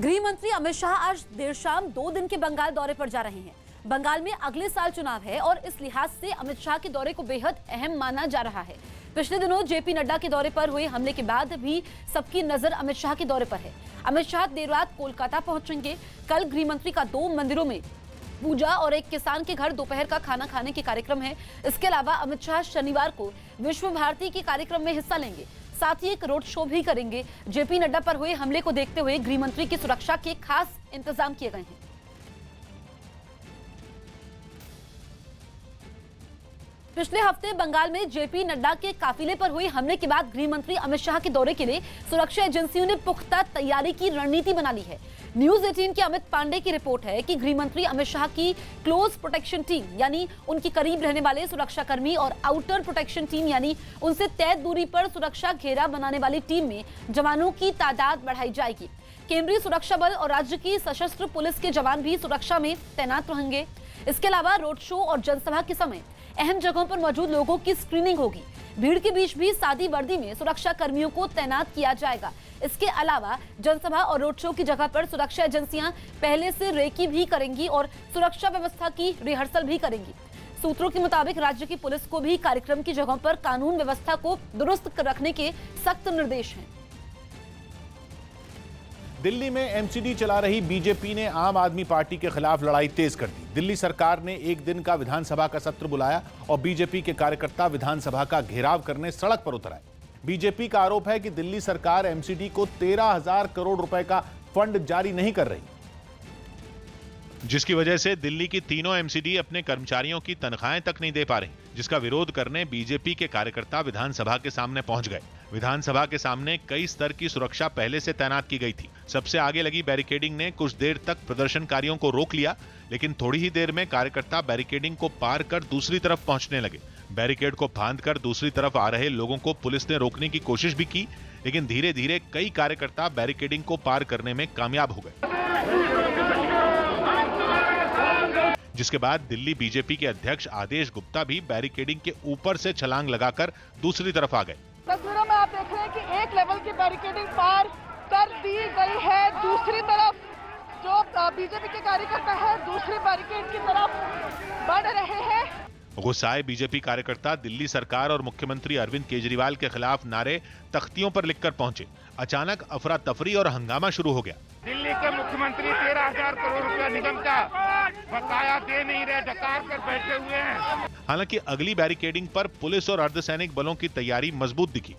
गृह मंत्री अमित शाह आज देर शाम 2 दिन के बंगाल दौरे पर जा रहे हैं। बंगाल में अगले साल चुनाव है और इस लिहाज से अमित शाह के दौरे को बेहद अहम माना जा रहा है। पिछले दिनों जेपी नड्डा के दौरे पर हुए हमले के बाद भी सबकी नजर अमित शाह के दौरे पर है। अमित शाह देर रात कोलकाता पहुंचेंगे। कल गृह मंत्री का 2 मंदिरों में पूजा और एक किसान के घर दोपहर का खाना खाने के कार्यक्रम है। इसके अलावा अमित शाह शनिवार को विश्व भारती के कार्यक्रम में हिस्सा लेंगे, साथ ही एक रोड शो भी करेंगे। जेपी नड्डा पर हुए हमले को देखते हुए गृह मंत्री की सुरक्षा के खास इंतजाम किए गए हैं। पिछले हफ्ते बंगाल में जेपी नड्डा के काफिले पर हुए हमले के बाद गृह मंत्री अमित शाह के दौरे के लिए सुरक्षा एजेंसियों ने पुख्ता तैयारी की रणनीति बना ली है। न्यूज 18 के अमित पांडे की रिपोर्ट है कि गृह मंत्री अमित शाह की क्लोज प्रोटेक्शन टीम यानी उनके करीब रहने वाले सुरक्षाकर्मी और आउटर प्रोटेक्शन टीम यानी उनसे तय दूरी पर सुरक्षा घेरा बनाने वाली टीम में जवानों की तादाद बढ़ाई जाएगी। केंद्रीय सुरक्षा बल और राज्य की सशस्त्र पुलिस के जवान भी सुरक्षा में तैनात रहेंगे। इसके अलावा रोड शो और जनसभा के समय अहम जगहों पर मौजूद लोगों की स्क्रीनिंग होगी। भीड़ के बीच भी सादी वर्दी में सुरक्षा कर्मियों को तैनात किया जाएगा। इसके अलावा जनसभा और रोड शो की जगह पर सुरक्षा एजेंसियां पहले से रेकी भी करेंगी और सुरक्षा व्यवस्था की रिहर्सल भी करेंगी। सूत्रों के मुताबिक राज्य की पुलिस को भी कार्यक्रम की जगहों पर कानून व्यवस्था को दुरुस्त रखने के सख्त निर्देश हैं। दिल्ली में एमसीडी चला रही बीजेपी ने आम आदमी पार्टी के खिलाफ लड़ाई तेज कर दी। दिल्ली सरकार ने एक दिन का विधानसभा का सत्र बुलाया और बीजेपी के कार्यकर्ता विधानसभा का घेराव करने सड़क पर उतर आए। बीजेपी का आरोप है कि दिल्ली सरकार एमसीडी को 13,000 करोड़ रुपए का फंड जारी नहीं कर रही, जिसकी वजह से दिल्ली की तीनों एमसीडी अपने कर्मचारियों की तनख्वाहें तक नहीं दे पा रही, जिसका विरोध करने बीजेपी के कार्यकर्ता विधानसभा के सामने पहुंच गए। विधानसभा के सामने कई स्तर की सुरक्षा पहले से तैनात की गई थी। सबसे आगे लगी बैरिकेडिंग ने कुछ देर तक प्रदर्शनकारियों को रोक लिया, लेकिन थोड़ी ही देर में कार्यकर्ता बैरिकेडिंग को पार कर दूसरी तरफ पहुंचने लगे। बैरिकेड को फांदकर दूसरी तरफ आ रहे लोगों को पुलिस ने रोकने की कोशिश भी की, लेकिन धीरे धीरे कई कार्यकर्ता बैरिकेडिंग को पार करने में कामयाब हो गए, जिसके बाद दिल्ली बीजेपी के अध्यक्ष आदेश गुप्ता भी बैरिकेडिंग के ऊपर से छलांग लगाकर दूसरी तरफ आ गए। तस्वीरों में आप देख रहे हैं कि एक लेवल की बैरिकेडिंग पार कर दी गई है। दूसरी तरफ जो बीजेपी के कार्यकर्ता है दूसरी बैरिकेड की तरफ बढ़ रहे हैं। गुस्साए बीजेपी कार्यकर्ता दिल्ली सरकार और मुख्यमंत्री अरविंद केजरीवाल के खिलाफ नारे तख्तियों पर लिखकर पहुंचे। अचानक अफरा तफरी और हंगामा शुरू हो गया। दिल्ली के मुख्यमंत्री 13,000 करोड़ रुपया निगम का बकाया दे नहीं रहे, डकार कर बैठे हुए हैं। हालांकि अगली बैरिकेडिंग पर पुलिस और अर्धसैनिक बलों की तैयारी मजबूत दिखी,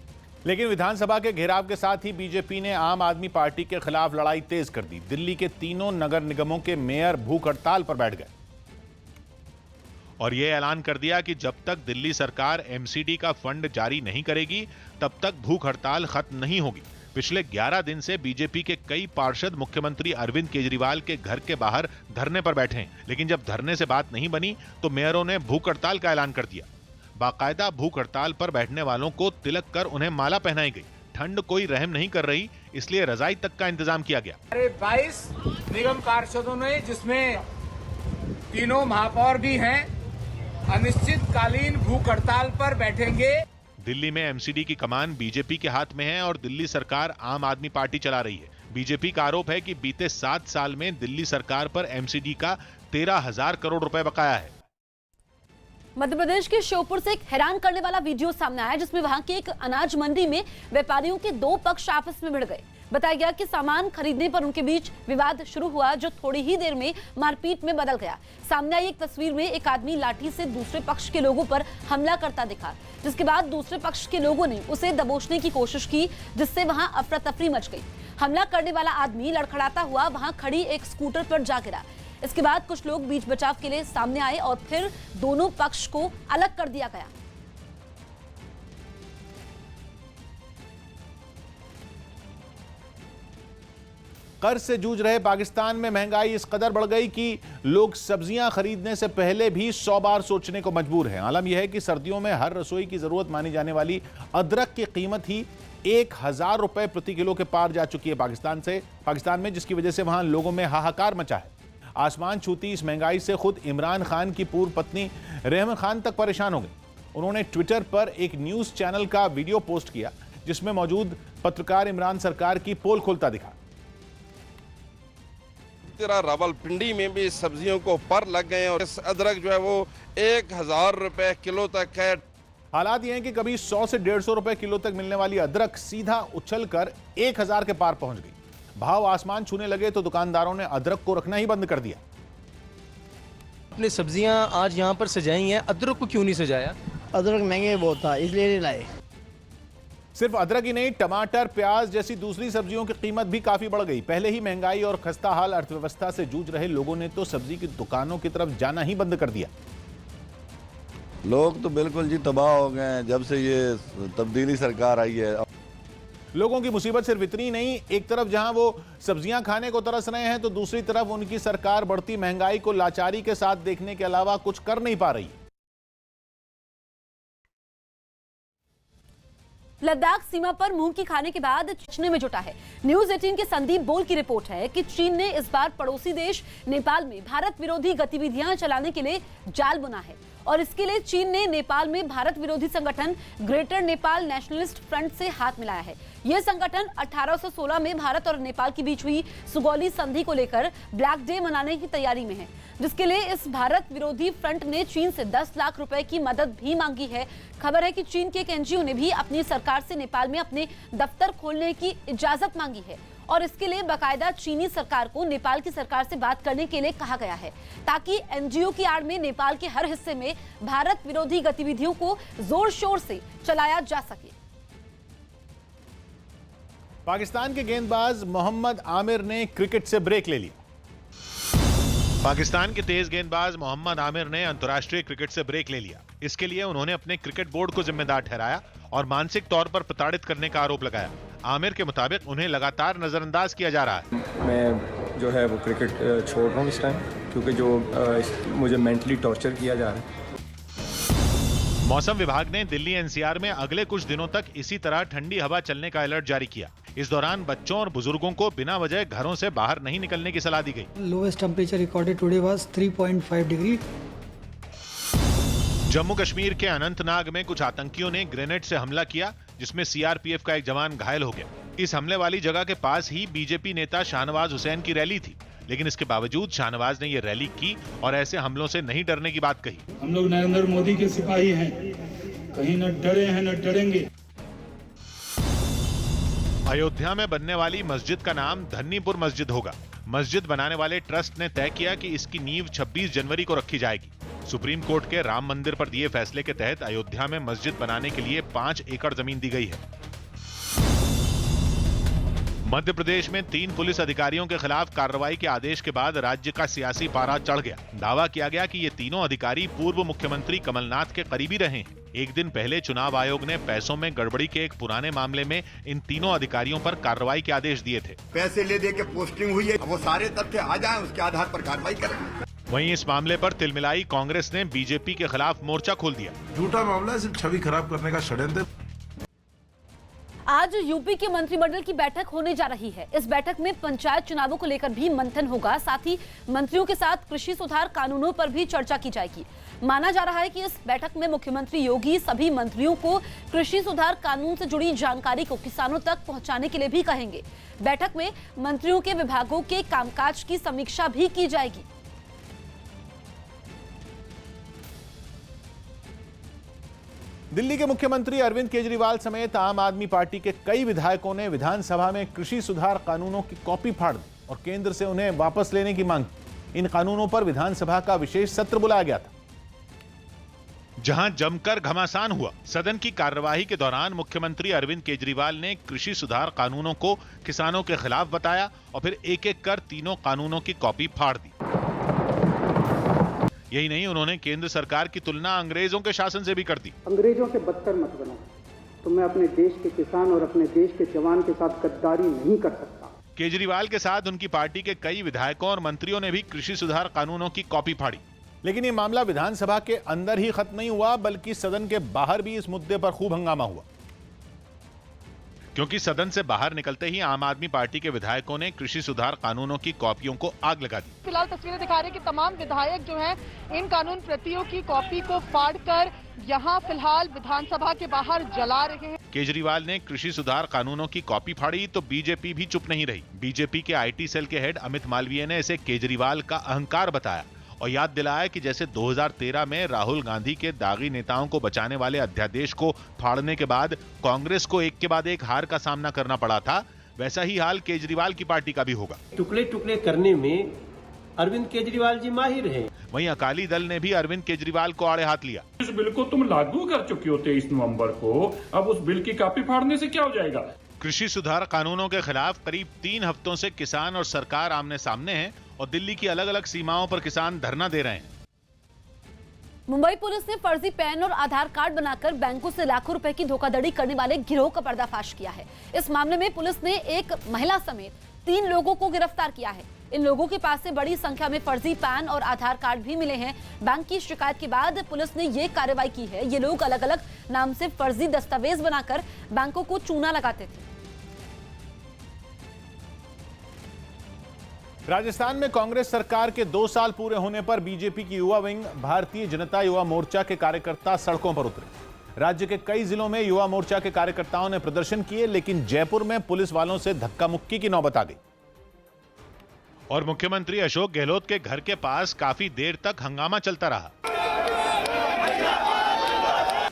लेकिन विधानसभा के घेराव के साथ ही बीजेपी ने आम आदमी पार्टी के खिलाफ लड़ाई तेज कर दी। दिल्ली के तीनों नगर निगमों के मेयर भूख हड़ताल पर बैठ गए और यह ऐलान कर दिया कि जब तक दिल्ली सरकार एमसीडी का फंड जारी नहीं करेगी तब तक भूख हड़ताल खत्म नहीं होगी। पिछले 11 दिन से बीजेपी के कई पार्षद मुख्यमंत्री अरविंद केजरीवाल के घर के बाहर धरने पर बैठे हैं, लेकिन जब धरने से बात नहीं बनी तो मेयरों ने भूख हड़ताल का ऐलान कर दिया। बाकायदा भूख हड़ताल पर बैठने वालों को तिलक कर उन्हें माला पहनाई गई। ठंड कोई रहम नहीं कर रही, इसलिए रजाई तक का इंतजाम किया गया। 22 निगम पार्षदों ने, जिसमें तीनों महापौर भी हैं, अनिश्चितकालीन भूख हड़ताल पर बैठेंगे। दिल्ली में एमसीडी की कमान बीजेपी के हाथ में है और दिल्ली सरकार आम आदमी पार्टी चला रही है। बीजेपी का आरोप है कि बीते 7 साल में दिल्ली सरकार पर एमसीडी का 13,000 करोड़ रुपए बकाया है। मध्य प्रदेश के श्योपुर से एक हैरान करने वाला वीडियो सामने आया, जिसमें वहां की एक अनाज मंडी में व्यापारियों के 2 पक्ष आपस में भिड़ गए। बताया गया कि सामान खरीदने पर उनके बीच विवाद शुरू हुआ, जो थोड़ी ही देर में मारपीट में बदल गया। सामने आई एक तस्वीर में एक आदमी लाठी से दूसरे पक्ष के लोगों पर हमला करता दिखा, जिसके बाद दूसरे पक्ष के लोगों ने उसे दबोचने की कोशिश की, जिससे वहां अफरा तफरी मच गई। हमला करने वाला आदमी लड़खड़ाता हुआ वहां खड़ी एक स्कूटर पर जा गिरा। इसके बाद कुछ लोग बीच बचाव के लिए सामने आए और फिर दोनों पक्ष को अलग कर दिया गया। कर्ज से जूझ रहे पाकिस्तान में महंगाई इस कदर बढ़ गई कि लोग सब्जियां खरीदने से पहले भी 100 बार सोचने को मजबूर हैं। आलम यह है कि सर्दियों में हर रसोई की जरूरत मानी जाने वाली अदरक की कीमत ही 1,000 रुपए प्रति किलो के पार जा चुकी है पाकिस्तान में, जिसकी वजह से वहां लोगों में हाहाकार मचा है। आसमान छूती इस महंगाई से खुद इमरान खान की पूर्व पत्नी रहमान खान तक परेशान हो गई। उन्होंने ट्विटर पर एक न्यूज चैनल का वीडियो पोस्ट किया, जिसमें मौजूद पत्रकार इमरान सरकार की पोल खोलता दिखा। तरह रावलपिंडी में भी सब्जियों को पर लग गए और इस अदरक जो है वो 1000 रुपए किलो तक है। हालात ये हैं कि कभी 100 से 150 रुपए किलो तक मिलने वाली अदरक सीधा उछलकर 1000 के पार पहुंच गई। भाव आसमान छूने लगे तो दुकानदारों ने अदरक को रखना ही बंद कर दिया। अपनी सब्जियां आज यहाँ पर सजाई हैं, अदरक को क्यों नहीं सजाया? अदरक महंगे बहुत था इसलिए नहीं लाए। सिर्फ अदरक ही नहीं, टमाटर, प्याज जैसी दूसरी सब्जियों की कीमत भी काफी बढ़ गई। पहले ही महंगाई और खस्ता हाल अर्थव्यवस्था से जूझ रहे लोगों ने तो सब्जी की दुकानों की तरफ जाना ही बंद कर दिया। लोग तो बिल्कुल जी तबाह हो गए हैं जब से ये तब्दीली सरकार आई है। लोगों की मुसीबत सिर्फ इतनी नहीं, एक तरफ जहां वो सब्जियां खाने को तरस रहे हैं तो दूसरी तरफ उनकी सरकार बढ़ती महंगाई को लाचारी के साथ देखने के अलावा कुछ कर नहीं पा रही। लद्दाख सीमा पर मूंग की खाने के बाद चचने में जुटा है। न्यूज 18 के संदीप बोल की रिपोर्ट है कि चीन ने इस बार पड़ोसी देश नेपाल में भारत विरोधी गतिविधियां चलाने के लिए जाल बुना है और इसके लिए चीन ने नेपाल में भारत विरोधी संगठन ग्रेटर नेपाल नेशनलिस्ट फ्रंट से हाथ मिलाया है। यह संगठन 1816 में भारत और नेपाल के बीच हुई सुगौली संधि को लेकर ब्लैक डे मनाने की तैयारी में है, जिसके लिए इस भारत विरोधी फ्रंट ने चीन से 10 लाख रुपए की मदद भी मांगी है। खबर है कि चीन के एक एनजीओ ने भी अपनी सरकार से नेपाल में अपने दफ्तर खोलने की इजाजत मांगी है और इसके लिए बाकायदा चीनी सरकार को नेपाल की सरकार से बात करने के लिए कहा गया है, ताकि एनजीओ की आड़ में नेपाल के हर हिस्से में भारत विरोधी गतिविधियों को जोर शोर से चलाया जा सके। पाकिस्तान के गेंदबाज मोहम्मद आमिर ने क्रिकेट से ब्रेक ले लिया। पाकिस्तान के तेज गेंदबाज मोहम्मद आमिर ने अंतर्राष्ट्रीय क्रिकेट से ब्रेक ले लिया। इसके लिए उन्होंने अपने क्रिकेट बोर्ड को जिम्मेदार ठहराया और मानसिक तौर पर प्रताड़ित करने का आरोप लगाया। आमिर के मुताबिक उन्हें लगातार नजरअंदाज किया जा रहा है। मैं जो है वो क्रिकेट छोड़ रहा हूँ इस टाइम, क्योंकि जो मुझे मेंटली टॉर्चर किया जा रहा है। मौसम विभाग ने दिल्ली एनसीआर में अगले कुछ दिनों तक इसी तरह ठंडी हवा चलने का अलर्ट जारी किया। इस दौरान बच्चों और बुजुर्गों को बिना वजह घरों से बाहर नहीं निकलने की सलाह दी गई। Lowest temperature recorded today was 3.5 degree. Jammu Kashmir के अनंतनाग में कुछ आतंकियों ने ग्रेनेड से हमला किया, जिसमें सीआरपीएफ का एक जवान घायल हो गया। इस हमले वाली जगह के पास ही बीजेपी नेता शाहनवाज हुसैन की रैली थी, लेकिन इसके बावजूद शाहनवाज ने यह रैली की और ऐसे हमलों से नहीं डरने की बात कही। हम लोग नरेंद्र मोदी के सिपाही हैं, कहीं न डरे हैं न डरेंगे। अयोध्या में बनने वाली मस्जिद का नाम धन्नीपुर मस्जिद होगा। मस्जिद बनाने वाले ट्रस्ट ने तय किया कि इसकी नींव 26 जनवरी को रखी जाएगी। सुप्रीम कोर्ट के राम मंदिर पर दिए फैसले के तहत अयोध्या में मस्जिद बनाने के लिए 5 एकड़ जमीन दी गई है। मध्य प्रदेश में 3 पुलिस अधिकारियों के खिलाफ कार्रवाई के आदेश के बाद राज्य का सियासी पारा चढ़ गया। दावा किया गया कि ये तीनों अधिकारी पूर्व मुख्यमंत्री कमलनाथ के करीबी रहे हैं। एक दिन पहले चुनाव आयोग ने पैसों में गड़बड़ी के एक पुराने मामले में इन तीनों अधिकारियों पर कार्रवाई के आदेश दिए थे। पैसे ले दे के पोस्टिंग हुई है, वो सारे तथ्य आ जाए, उसके आधार पर कार्रवाई करेंगे। वहीं इस मामले पर तिलमिलाई कांग्रेस ने बीजेपी के खिलाफ मोर्चा खोल दिया। झूठा मामला है, सिर्फ छवि खराब करने का षड्यंत्र। आज यूपी के मंत्रिमंडल की बैठक होने जा रही है। इस बैठक में पंचायत चुनावों को लेकर भी मंथन होगा, साथ ही मंत्रियों के साथ कृषि सुधार कानूनों पर भी चर्चा की जाएगी। माना जा रहा है कि इस बैठक में मुख्यमंत्री योगी सभी मंत्रियों को कृषि सुधार कानून से जुड़ी जानकारी को किसानों तक पहुंचाने के लिए भी कहेंगे। बैठक में मंत्रियों के विभागों के कामकाज की समीक्षा भी की जाएगी। दिल्ली के मुख्यमंत्री अरविंद केजरीवाल समेत आम आदमी पार्टी के कई विधायकों ने विधानसभा में कृषि सुधार कानूनों की कॉपी फाड़ दी और केंद्र से उन्हें वापस लेने की मांग की। इन कानूनों पर विधानसभा का विशेष सत्र बुलाया गया था, जहां जमकर घमासान हुआ। सदन की कार्यवाही के दौरान मुख्यमंत्री अरविंद केजरीवाल ने कृषि सुधार कानूनों को किसानों के खिलाफ बताया और फिर एक एक कर तीनों कानूनों की कॉपी फाड़ दी। यही नहीं, उन्होंने केंद्र सरकार की तुलना अंग्रेजों के शासन से भी कर दी। अंग्रेजों से बदतर मत बनो, तो मैं अपने देश के किसान और अपने देश के जवान के साथ गद्दारी नहीं कर सकता। केजरीवाल के साथ उनकी पार्टी के कई विधायकों और मंत्रियों ने भी कृषि सुधार कानूनों की कॉपी फाड़ी। लेकिन ये मामला विधानसभा के अंदर ही खत्म नहीं हुआ, बल्कि सदन के बाहर भी इस मुद्दे पर खूब हंगामा हुआ, क्योंकि सदन से बाहर निकलते ही आम आदमी पार्टी के विधायकों ने कृषि सुधार कानूनों की कॉपियों को आग लगा दी। फिलहाल तस्वीरें दिखा रहे हैं कि तमाम विधायक जो हैं इन कानून प्रतियों की कॉपी को फाड़कर यहाँ फिलहाल विधानसभा के बाहर जला रहे हैं। केजरीवाल ने कृषि सुधार कानूनों की कॉपी फाड़ी तो बीजेपी भी चुप नहीं रही। बीजेपी के आईटी सेल के हेड अमित मालवीय ने इसे केजरीवाल का अहंकार बताया और याद दिलाया कि जैसे 2013 में राहुल गांधी के दागी नेताओं को बचाने वाले अध्यादेश को फाड़ने के बाद कांग्रेस को एक के बाद एक हार का सामना करना पड़ा था, वैसा ही हाल केजरीवाल की पार्टी का भी होगा। टुकड़े टुकड़े करने में अरविंद केजरीवाल जी माहिर हैं। वहीं अकाली दल ने भी अरविंद केजरीवाल को आड़े हाथ लिया। इस बिल को तुम लागू कर चुके हो 23 नवंबर को, अब उस बिल की कॉपी फाड़ने से क्या हो जाएगा? कृषि सुधार कानूनों के खिलाफ करीब 3 हफ्तों से किसान और सरकार आमने सामने हैं और दिल्ली की अलग अलग सीमाओं पर किसान धरना दे रहे हैं। मुंबई पुलिस ने फर्जी पैन और आधार कार्ड बनाकर बैंकों से लाखों रुपए की धोखाधड़ी करने वाले गिरोह का पर्दाफाश किया है। इस मामले में पुलिस ने एक महिला समेत 3 लोगों को गिरफ्तार किया है। इन लोगों के पास से बड़ी संख्या में फर्जी पैन और आधार कार्ड भी मिले हैं। बैंक की शिकायत के बाद पुलिस ने ये कार्रवाई की है। ये लोग अलग अलग नाम से फर्जी दस्तावेज बनाकर बैंकों को चूना लगाते थे। राजस्थान में कांग्रेस सरकार के 2 साल पूरे होने पर बीजेपी की युवा विंग भारतीय जनता युवा मोर्चा के कार्यकर्ता सड़कों पर उतरे। राज्य के कई जिलों में युवा मोर्चा के कार्यकर्ताओं ने प्रदर्शन किए, लेकिन जयपुर में पुलिस वालों से धक्का मुक्की की नौबत आ गई और मुख्यमंत्री अशोक गहलोत के घर के पास काफी देर तक हंगामा चलता रहा।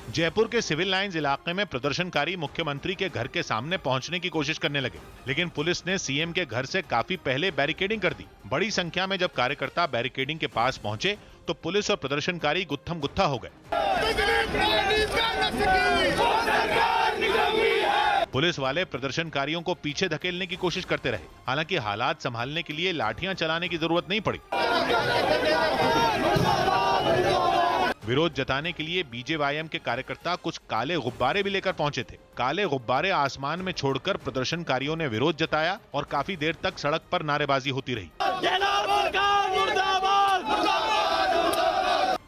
जयपुर के सिविल लाइंस इलाके में प्रदर्शनकारी मुख्यमंत्री के घर के सामने पहुंचने की कोशिश करने लगे, लेकिन पुलिस ने सीएम के घर से काफी पहले बैरिकेडिंग कर दी। बड़ी संख्या में जब कार्यकर्ता बैरिकेडिंग के पास पहुंचे तो पुलिस और प्रदर्शनकारी गुत्थम गुत्था हो गए। पुलिस वाले प्रदर्शनकारियों को पीछे धकेलने की कोशिश करते रहे। हालांकि हालात संभालने के लिए लाठियां चलाने की जरूरत नहीं पड़ी। विरोध जताने के लिए बीजेवाईएम के कार्यकर्ता कुछ काले गुब्बारे भी लेकर पहुंचे थे। काले गुब्बारे आसमान में छोड़कर प्रदर्शनकारियों ने विरोध जताया और काफी देर तक सड़क पर नारेबाजी होती रही।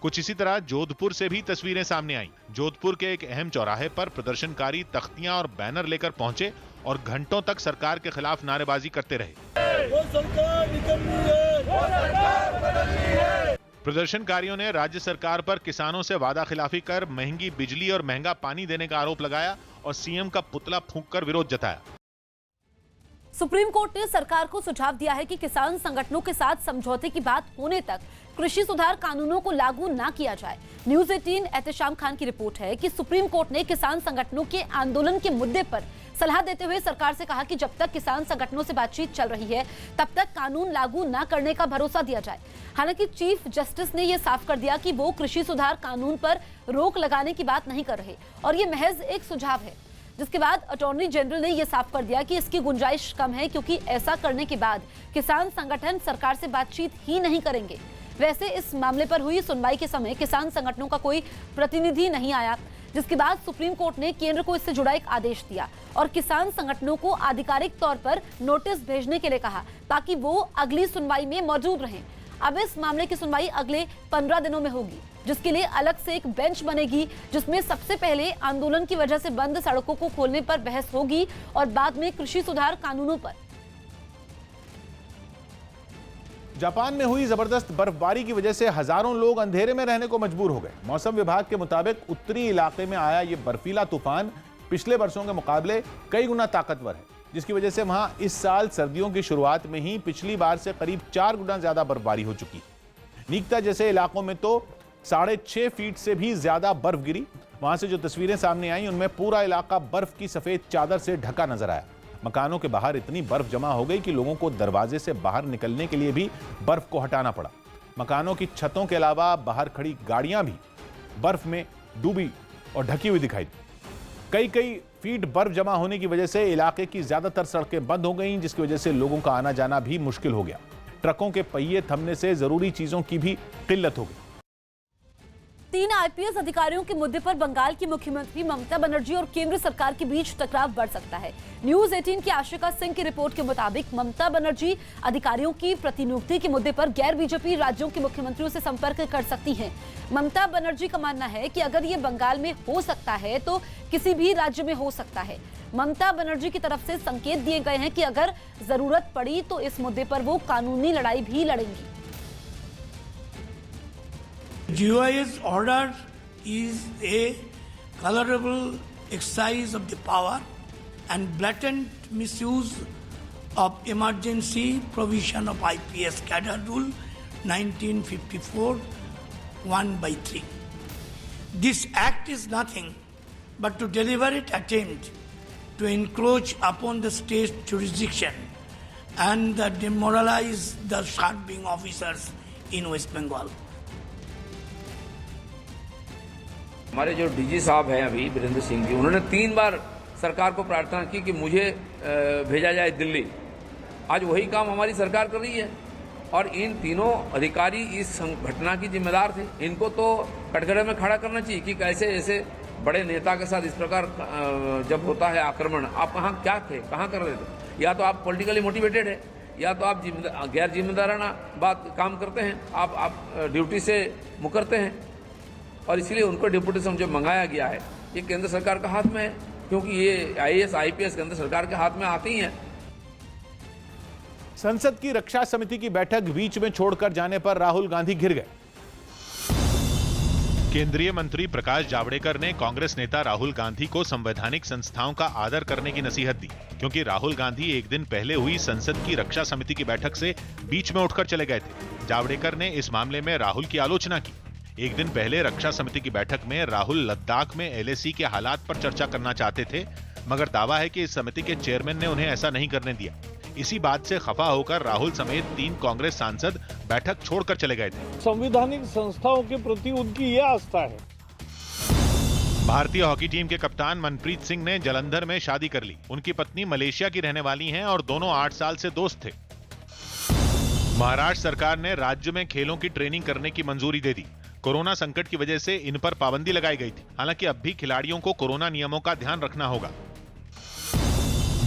कुछ इसी तरह जोधपुर से भी तस्वीरें सामने आईं। जोधपुर के एक अहम चौराहे पर प्रदर्शनकारी तख्तियां और बैनर लेकर पहुंचे और घंटों तक सरकार के खिलाफ नारेबाजी करते रहे। प्रदर्शनकारियों ने राज्य सरकार पर किसानों से वादा खिलाफी कर महंगी बिजली और महंगा पानी देने का आरोप लगाया और सीएम का पुतला फूंककर विरोध जताया। सुप्रीम कोर्ट ने सरकार को सुझाव दिया है कि किसान संगठनों के साथ समझौते की बात होने तक कृषि सुधार कानूनों को लागू ना किया जाए। न्यूज 18 एहतेशाम खान की रिपोर्ट है कि सुप्रीम कोर्ट ने किसान संगठनों के आंदोलन के मुद्दे पर सलाह देते हुए सरकार से कहा कि जब तक किसान संगठनों से बातचीत चल रही है तब तक कानून लागू न करने का भरोसा दिया जाए। हालांकि चीफ जस्टिस ने यह साफ कर दिया कि वो कृषि सुधार कानून पर रोक लगाने की बात नहीं कर रहे और ये महज एक सुझाव है, जिसके बाद अटॉर्नी जनरल ने यह साफ कर दिया कि इसकी गुंजाइश कम है, क्योंकि ऐसा करने के बाद किसान संगठन सरकार से बातचीत ही नहीं करेंगे। वैसे इस मामले पर हुई सुनवाई के समय किसान संगठनों का कोई प्रतिनिधि नहीं आया, जिसके बाद सुप्रीम कोर्ट ने केंद्र को इससे जुड़ा एक आदेश दिया और किसान संगठनों को आधिकारिक तौर पर नोटिस भेजने के लिए कहा ताकि वो अगली सुनवाई में मौजूद रहें। अब इस मामले की सुनवाई अगले 15 दिनों में होगी, जिसके लिए अलग से एक बेंच बनेगी, जिसमें सबसे पहले आंदोलन की वजह से बंद सड़कों को खोलने पर बहस होगी और बाद में कृषि सुधार कानूनों पर। जापान में हुई जबरदस्त बर्फबारी की वजह से हजारों लोग अंधेरे में रहने को मजबूर हो गए। मौसम विभाग के मुताबिक उत्तरी इलाके में आया ये बर्फीला तूफान पिछले वर्षों के मुकाबले कई गुना ताकतवर है, जिसकी वजह से वहां इस साल सर्दियों की शुरुआत में ही पिछली बार से करीब 4 गुना ज्यादा बर्फबारी हो चुकी है। नीकता जैसे इलाकों में तो 6.5 फीट से भी ज्यादा बर्फ गिरी। वहां से जो तस्वीरें सामने आई उनमें पूरा इलाका बर्फ की सफेद चादर से ढका नजर आया। मकानों के बाहर इतनी बर्फ जमा हो गई कि लोगों को दरवाजे से बाहर निकलने के लिए भी बर्फ को हटाना पड़ा। मकानों की छतों के अलावा बाहर खड़ी गाड़ियां भी बर्फ में डूबी और ढकी हुई दिखाई दी। कई फीट बर्फ जमा होने की वजह से इलाके की ज्यादातर सड़कें बंद हो गईं, जिसकी वजह से लोगों का आना जाना भी मुश्किल हो गया। ट्रकों के पहिए थमने से जरूरी चीजों की भी किल्लत हो गई। 3 आईपीएस अधिकारियों के मुद्दे पर बंगाल की मुख्यमंत्री ममता बनर्जी और केंद्र सरकार के बीच टकराव बढ़ सकता है। न्यूज 18 की आशिका सिंह की रिपोर्ट के मुताबिक ममता बनर्जी अधिकारियों की प्रतिनियुक्ति के मुद्दे पर गैर बीजेपी राज्यों के मुख्यमंत्रियों से संपर्क कर सकती हैं। ममता बनर्जी का मानना है कि अगर ये बंगाल में हो सकता है तो किसी भी राज्य में हो सकता है। ममता बनर्जी की तरफ से संकेत दिए गए हैं कि अगर जरूरत पड़ी तो इस मुद्दे पर वो कानूनी लड़ाई भी लड़ेंगी। GOI has ordered is a colorable exercise of the power and blatant misuse of emergency provision of IPS Cadre Rule 1954 1/3. This act is nothing but to deliberate attempt to encroach upon the state jurisdiction and demoralize the serving officers in West Bengal. हमारे जो DG साहब हैं अभी वीरेंद्र सिंह जी, उन्होंने 3 बार सरकार को प्रार्थना की कि मुझे भेजा जाए दिल्ली। आज वही काम हमारी सरकार कर रही है और इन तीनों अधिकारी इस घटना की जिम्मेदार थे। इनको तो कटघरे में खड़ा करना चाहिए कि कैसे ऐसे बड़े नेता के साथ इस प्रकार जब होता है आक्रमण, आप कहाँ क्या थे, कहाँ कर रहे थे? या तो आप पॉलिटिकली मोटिवेटेड है या तो आप गैर जिम्मेदाराना काम करते हैं, आप ड्यूटी से मुकरते हैं और इसीलिए उनको डिप्यूटेशन जो मंगाया गया है ये केंद्र सरकार का हाथ में है, क्योंकि ये IAS IPS केंद्र सरकार के हाथ में आती हैं। संसद की रक्षा समिति की बैठक बीच में छोड़कर जाने पर राहुल गांधी घिर गए। केंद्रीय मंत्री प्रकाश जावड़ेकर ने कांग्रेस नेता राहुल गांधी को संवैधानिक संस्थाओं का आदर करने की नसीहत दी, क्योंकि राहुल गांधी एक दिन पहले हुई संसद की रक्षा समिति की बैठक से बीच में उठकर चले गए थे। जावड़ेकर ने इस मामले में राहुल की आलोचना की। एक दिन पहले रक्षा समिति की बैठक में राहुल लद्दाख में LAC के हालात पर चर्चा करना चाहते थे, मगर दावा है कि इस समिति के चेयरमैन ने उन्हें ऐसा नहीं करने दिया। इसी बात से खफा होकर राहुल समेत 3 कांग्रेस सांसद बैठक छोड़कर चले गए थे। संवैधानिक संस्थाओं के प्रति उनकी यह आस्था है। भारतीय हॉकी टीम के कप्तान मनप्रीत सिंह ने जालंधर में शादी कर ली। उनकी पत्नी मलेशिया की रहने वाली हैं और दोनों 8 साल से दोस्त थे। महाराष्ट्र सरकार ने राज्य में खेलों की ट्रेनिंग करने की मंजूरी दे दी। कोरोना संकट की वजह से इन पर पाबंदी लगाई गई थी। हालांकि अब भी खिलाड़ियों को कोरोना नियमों का ध्यान रखना होगा।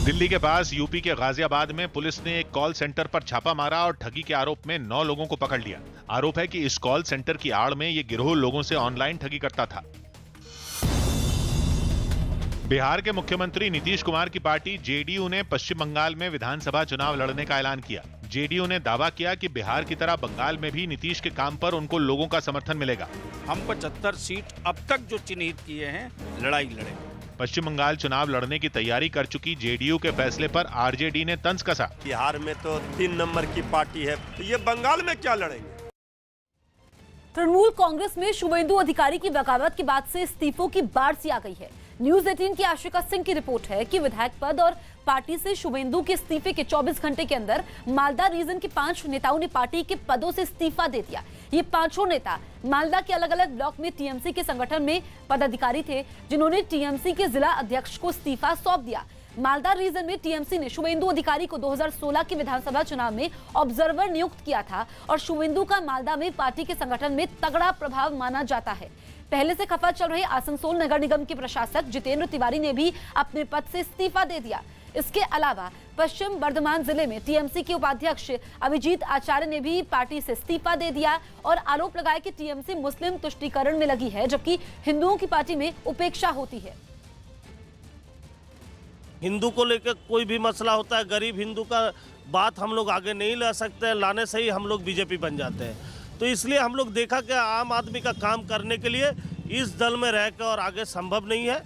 दिल्ली के पास यूपी के गाजियाबाद में पुलिस ने एक कॉल सेंटर पर छापा मारा और ठगी के आरोप में 9 लोगों को पकड़ लिया। आरोप है कि इस कॉल सेंटर की आड़ में यह गिरोह लोगों से ऑनलाइन ठगी करता था। बिहार के मुख्यमंत्री नीतीश कुमार की पार्टी JDU ने पश्चिम बंगाल में विधानसभा चुनाव लड़ने का ऐलान किया। JDU ने दावा किया कि बिहार की तरह बंगाल में भी नीतीश के काम पर उनको लोगों का समर्थन मिलेगा। हम 75 सीट अब तक जो चिन्हित किए हैं लड़ाई लड़ेंगे। पश्चिम बंगाल चुनाव लड़ने की तैयारी कर चुकी JDU के फैसले पर RJD ने तंज कसा। बिहार में तो 3 नंबर की पार्टी है, तो ये बंगाल में क्या लड़ेंगे? तृणमूल कांग्रेस में शुभेंदु अधिकारी की बगावत के बाद से इस्तीफों की बाढ़ सी आ गई है। न्यूज 18 की आशिका सिंह की रिपोर्ट है कि विधायक पद और पार्टी से शुभेंदु के इस्तीफे के 24 घंटे के अंदर मालदा रीजन के 5 नेताओं ने पार्टी के पदों से इस्तीफा दे दिया। ये 5 नेता मालदा के अलग अलग ब्लॉक में TMC के संगठन में पदाधिकारी थे, जिन्होंने TMC के जिला अध्यक्ष को इस्तीफा सौंप दिया। मालदा रीजन में TMC ने शुभेंदु अधिकारी को 2016 के विधानसभा चुनाव में ऑब्जर्वर नियुक्त किया था और शुभेंदु का मालदा में पार्टी के संगठन में तगड़ा प्रभाव माना जाता है। पहले से खफा चल रहे आसनसोल नगर निगम के प्रशासक जितेंद्र तिवारी ने भी अपने पद से इस्तीफा दे दिया। इसके अलावा पश्चिम बर्धमान जिले में TMC के उपाध्यक्ष अभिजीत आचार्य ने भी पार्टी से इस्तीफा दे दिया और आरोप लगाया कि TMC मुस्लिम तुष्टीकरण में लगी है, जबकि हिंदुओं की पार्टी में उपेक्षा होती है। हिंदू को लेकर कोई भी मसला होता है, गरीब हिंदू का बात हम लोग आगे नहीं ला सकते हैं, लाने से ही हम लोग BJP बन जाते हैं। तो इसलिए हम लोग देखा कि आम आदमी का काम करने के लिए इस दल में रहकर और आगे संभव नहीं है।